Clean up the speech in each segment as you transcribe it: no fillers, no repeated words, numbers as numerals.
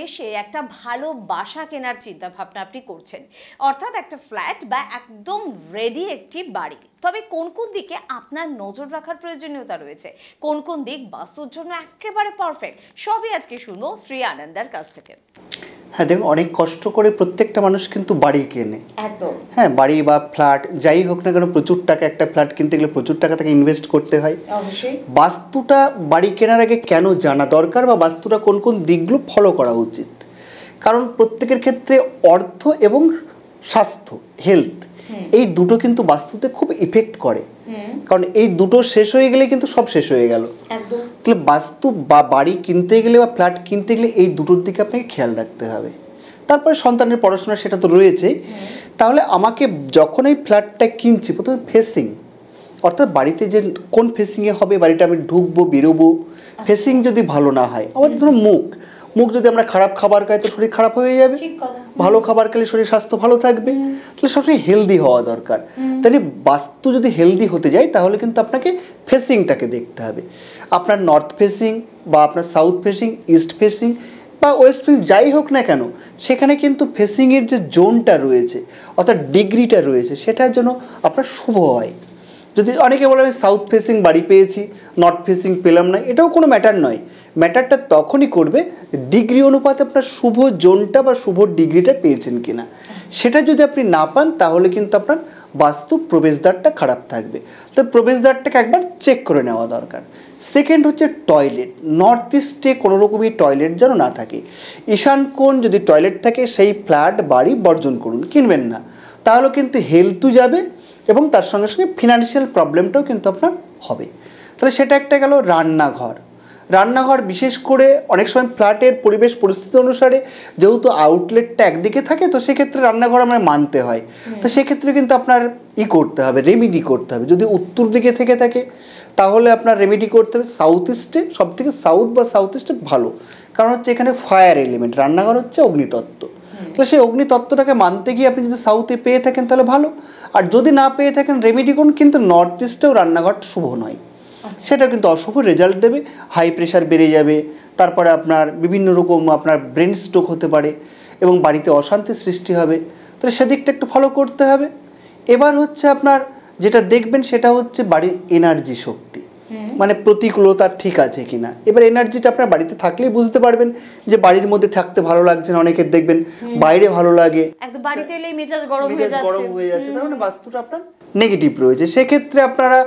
এসে একটা ভালো বাসা কেনার চিন্তা ভাবনা আপনি করছেন, অর্থাৎ একটা ফ্ল্যাট বা একদম রেডি একটি বাড়ি, তবে কোন কোন দিকে আপনার নজর রাখার প্রয়োজনীয়তা রয়েছে, কোন কোন দিক বাস্তুর জন্য একেবারে পারফেক্ট, সবই আজকে শুনবো শ্রী আনন্দার কাছ থেকে। হ্যাঁ দেখুন, অনেক কষ্ট করে প্রত্যেকটা মানুষ কিন্তু বাড়ি কেনে, একদম। হ্যাঁ, বাড়ি বা ফ্ল্যাট যাই হোক না কেন, প্রচুর টাকা, একটা ফ্ল্যাট কিনতে গেলে প্রচুর টাকা তাকে ইনভেস্ট করতে হয়। অবশ্যই বাস্তুটা বাড়ি কেনার আগে কেন জানা দরকার বা বাস্তুটা কোন কোন দিকগুলো ফলো করা উচিত, কারণ প্রত্যেকের ক্ষেত্রে অর্থ এবং স্বাস্থ্য, হেলথ, এই দুটো কিন্তু বাস্তুতে খুব ইফেক্ট করে। কারণ এই দুটো শেষ হয়ে গেলে কিন্তু সব শেষ হয়ে গেল। তাহলে বাস্তু বা বাড়ি কিনতে গেলে বা ফ্ল্যাট কিনতে গেলে এই দুটোর দিকে আপনাকে খেয়াল রাখতে হবে। তারপরে সন্তানের পড়াশোনা সেটা তো রয়েছেই। তাহলে আমাকে যখন এই ফ্ল্যাটটা কিনছি, প্রথমে ফেসিং, অর্থাৎ বাড়িতে যে কোন ফেসিংয়ে হবে বাড়িটা আমি ঢুকবো বেরোবো, ফেসিং যদি ভালো না হয়, আমাদের ধরুন মুখ যদি আমরা খারাপ খাবার খাই তো শরীর খারাপ হয়ে যাবে, ভালো খাবার খেলে শরীর স্বাস্থ্য ভালো থাকবে। তাহলে সবসময় হেলদি হওয়া দরকার। তাহলে বাস্তু যদি হেলদি হতে যায় তাহলে কিন্তু আপনাকে ফেসিংটাকে দেখতে হবে। আপনার নর্থ ফেসিং বা আপনার সাউথ ফেসিং, ইস্ট ফেসিং বা ওয়েস্ট ফেসিং যাই হোক না কেন, সেখানে কিন্তু ফেসিংয়ের যে জোনটা রয়েছে অর্থাৎ ডিগ্রিটা রয়েছে সেটার জন্য আপনার শুভ হয়। যদি অনেকে বলে আমি সাউথ ফেসিং বাড়ি পেয়েছি, নর্থ ফেসিং পেলাম না, এটাও কোনো ম্যাটার নয়। ম্যাটারটা তখনই করবে ডিগ্রি অনুপাতে আপনার শুভ জোনটা বা শুভ ডিগ্রিটা পেয়েছেন কিনা। সেটা যদি আপনি না পান তাহলে কিন্তু আপনার বাস্তু প্রবেশদ্বারটা খারাপ থাকবে। তো প্রবেশদ্বারটাকে একবার চেক করে নেওয়া দরকার। সেকেন্ড হচ্ছে টয়লেট। নর্থ ইস্টে কোনো রকমই টয়লেট যেন না থাকে। ঈশান কোণ যদি টয়লেট থাকে সেই ফ্ল্যাট বাড়ি বর্জন করুন, কিনবেন না। তাহলে কিন্তু হেলথও যাবে এবং তার সঙ্গে সঙ্গে ফিনান্সিয়াল প্রবলেমটাও কিন্তু আপনার হবে। তাহলে সেটা একটা গেল। রান্নাঘর বিশেষ করে অনেক সময় ফ্ল্যাটের পরিবেশ পরিস্থিতি অনুসারে যেহেতু আউটলেটটা একদিকে থাকে, তো সেক্ষেত্রে রান্নাঘর আমার মানতে হয়। তো সেক্ষেত্রে কিন্তু আপনার করতে হবে, রেমিডি করতে হবে। যদি উত্তর দিকে থেকে থাকে তাহলে আপনার রেমিডি করতে হবে সাউথ ইস্টে। সব থেকে সাউথ বা সাউথ ইস্টে ভালো, কারণ হচ্ছে এখানে ফায়ার এলিমেন্ট, রান্নাঘর হচ্ছে অগ্নিতত্ত্ব। তাহলে সেই অগ্নিতত্ত্বটাকে মানতে গিয়ে আপনি যদি সাউথে পেয়ে থাকেন তাহলে ভালো, আর যদি না পেয়ে থাকেন রেমিডি করুন। কিন্তু নর্থ ইস্টেও রান্নাঘরটা শুভ নয়, সেটা কিন্তু অশুভ রেজাল্ট দেবে। হাই প্রেশার বেড়ে যাবে, তারপরে আপনার বিভিন্ন রকম আপনার ব্রেন স্ট্রোক হতে পারে এবং বাড়িতে অশান্তির সৃষ্টি হবে। তাহলে সেদিকটা একটু ফলো করতে হবে। এবার হচ্ছে আপনার যেটা দেখবেন সেটা হচ্ছে বাড়ির এনার্জি শক্তি, মানে প্রতিকূলতা ঠিক আছে কিনা। এবার এনার্জিটা আপনার বাড়িতে থাকলেই বুঝতে পারবেন যে বাড়ির মধ্যে থাকতে ভালো লাগছে না। অনেকের দেখবেন বাইরে ভালো লাগে, একদম বাড়িতে এলেই মেজাজ গরম হয়ে যাচ্ছে, তার মানে বাস্তুটা আপনার নেগেটিভ রয়েছে। সেক্ষেত্রে আপনারা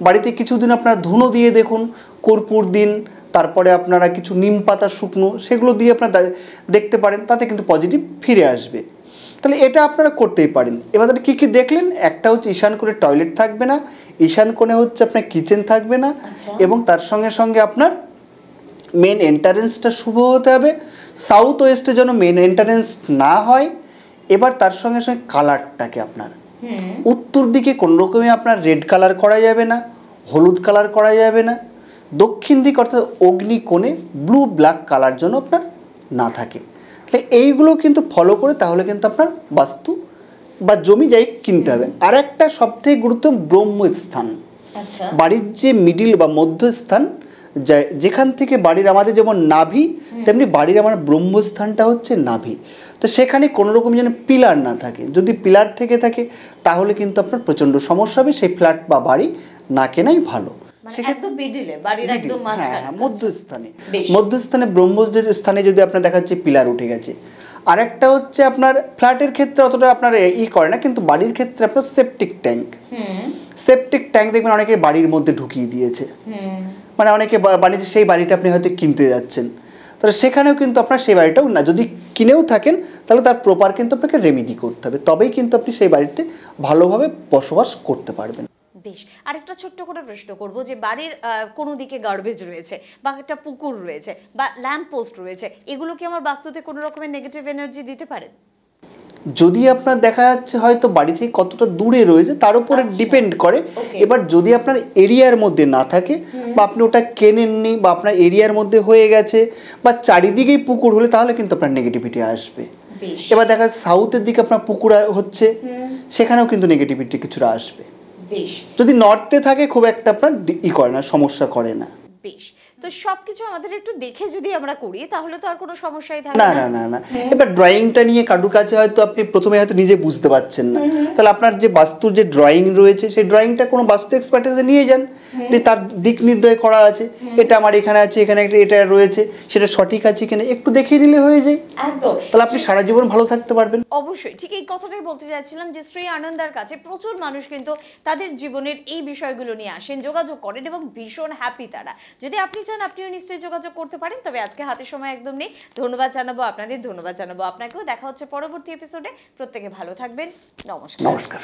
বাড়িতে কিছুদিন আপনার ধুনো দিয়ে দেখুন, কর্পূর দিন, তারপরে আপনারা কিছু নিম পাতা শুকনো সেগুলো দিয়ে আপনারা দেখতে পারেন, তাতে কিন্তু পজিটিভ ফিরে আসবে। তাহলে এটা আপনারা করতেই পারেন। এবার কী কী দেখলেন, একটা হচ্ছে ঈশান কোণে টয়লেট থাকবে না, ঈশান কোণে হচ্ছে আপনার কিচেন থাকবে না, এবং তার সঙ্গে সঙ্গে আপনার মেন এন্ট্রান্সটা শুভ হতে হবে। সাউথ ওয়েস্টে যেন মেন এন্ট্রান্স না হয়। এবার তার সঙ্গে সঙ্গে কালারটাকে আপনার উত্তর দিকে কোনো রকমই আপনার রেড কালার করা যাবে না, হলুদ কালার করা যাবে না। দক্ষিণ দিক অর্থাৎ অগ্নি কোণে ব্লু ব্ল্যাক কালার যেন আপনার না থাকে। তাহলে এইগুলো কিন্তু ফলো করে তাহলে কিন্তু আপনার বাস্তু বা জমি যাই কিনতে হবে। আর একটা সবথেকে গুরুত্বপূর্ণ ব্রহ্মস্থান, বাড়ির যে মিডিল বা মধ্যস্থান, যেখান থেকে বাড়ির আমাদের যেমন নাভি তেমনি বাড়ির আমার ব্রহ্মস্থানটা হচ্ছে নাভি। তো সেখানে কোনো রকম যেন পিলার না থাকে। যদি পিলার থেকে থাকে তাহলে কিন্তু আপনার প্রচণ্ড সমস্যা হবে। সেই ফ্ল্যাট বা বাড়ি না কেনাই ভালো। মধ্যস্থানে ব্রহ্মস্থানে যদি আপনার দেখা যাচ্ছে পিলার উঠে গেছে। আর একটা হচ্ছে আপনার ফ্ল্যাটের ক্ষেত্রে অতটা আপনার করে না, কিন্তু বাড়ির ক্ষেত্রে আপনার সেপটিক ট্যাঙ্ক দেখবেন অনেকে বাড়ির মধ্যে ঢুকিয়ে দিয়েছে। মানে অনেকে বাড়িতে সেই বাড়িটা আপনি হয়তো কিনতে যাচ্ছেন, তাহলে সেখানেও কিন্তু আপনার সেই বাড়িটাও না, যদি কিনেও থাকেন তাহলে তার প্রপার কিন্তু আপনাকে রেমিডি করতে হবে, তবেই কিন্তু আপনি সেই বাড়িতে ভালোভাবে বসবাস করতে পারবেন। বেশ, আরেকটা ছোট্ট করে প্রশ্ন করব যে বাড়ির কোনো দিকে গার্বেজ রয়েছে বা একটা পুকুর রয়েছে বা ল্যাম্প পোস্ট রয়েছে, এগুলো কি আমার বাস্তুতে কোনো রকমের নেগেটিভ এনার্জি দিতে পারে? যদি আপনার দেখা যাচ্ছে হয়তো বাড়ি থেকে কতটা দূরে রয়েছে তার উপরে ডিপেন্ড করে। এবার যদি আপনার এরিয়ার মধ্যে না থাকে বা আপনি ওটা কেনেননি বা আপনার এরিয়ার মধ্যে হয়ে গেছে বা চারিদিকেই পুকুর হলে তাহলে কিন্তু আপনার নেগেটিভিটি আসবে। এবার দেখা যাচ্ছে সাউথের দিকে আপনার পুকুর হচ্ছে, সেখানেও কিন্তু নেগেটিভিটি কিছুটা আসবে। যদি নর্থে থাকে খুব একটা আপনার করে না, সমস্যা করে না। বেশ, তো সবকিছু আমাদের একটু দেখে যদি আমরা করি তাহলে তো আর কোনো সমস্যাই থাকে না না। না না না এবার ড্রয়িংটা নিয়ে কারুর কাছে হয়তো আপনি প্রথমে হয়তো নিজে বুঝতে পারছেন না, তাহলে আপনার যে বাস্তুর যে ড্রয়িং রয়েছে সেই ড্রয়িংটা কোনো বাস্তু এক্সপার্টিসে নিয়ে যান, যে তার দিক নির্ণয় করা আছে, এটা আমার এখানে আছে, এখানে একটা এটা রয়েছে, সেটা সঠিক আছে কিনা একটু দেখিয়ে দিলে হয়ে যায়, একদম। তাহলে আপনি সারা জীবন ভালো থাকতে পারবেন। অবশ্যই ঠিক এই কথাটাই বলতে চাইছিলাম যে শ্রী আনন্দার কাছে প্রচুর মানুষ কিন্তু তাদের জীবনের এই বিষয়গুলো নিয়ে আসেন, যোগাযোগ করেন এবং ভীষণ হ্যাপি তারা। যদি আপনি চান আপনিও নিশ্চয়ই যোগাযোগ করতে পারেন। তবে আজকে হাতে সময় একদম নেই। ধন্যবাদ জানাবো আপনাদের, ধন্যবাদ জানাবো আপনাকেও। দেখা হচ্ছে পরবর্তী এপিসোডে। প্রত্যেকে ভালো থাকবেন। নমস্কার। নমস্কার।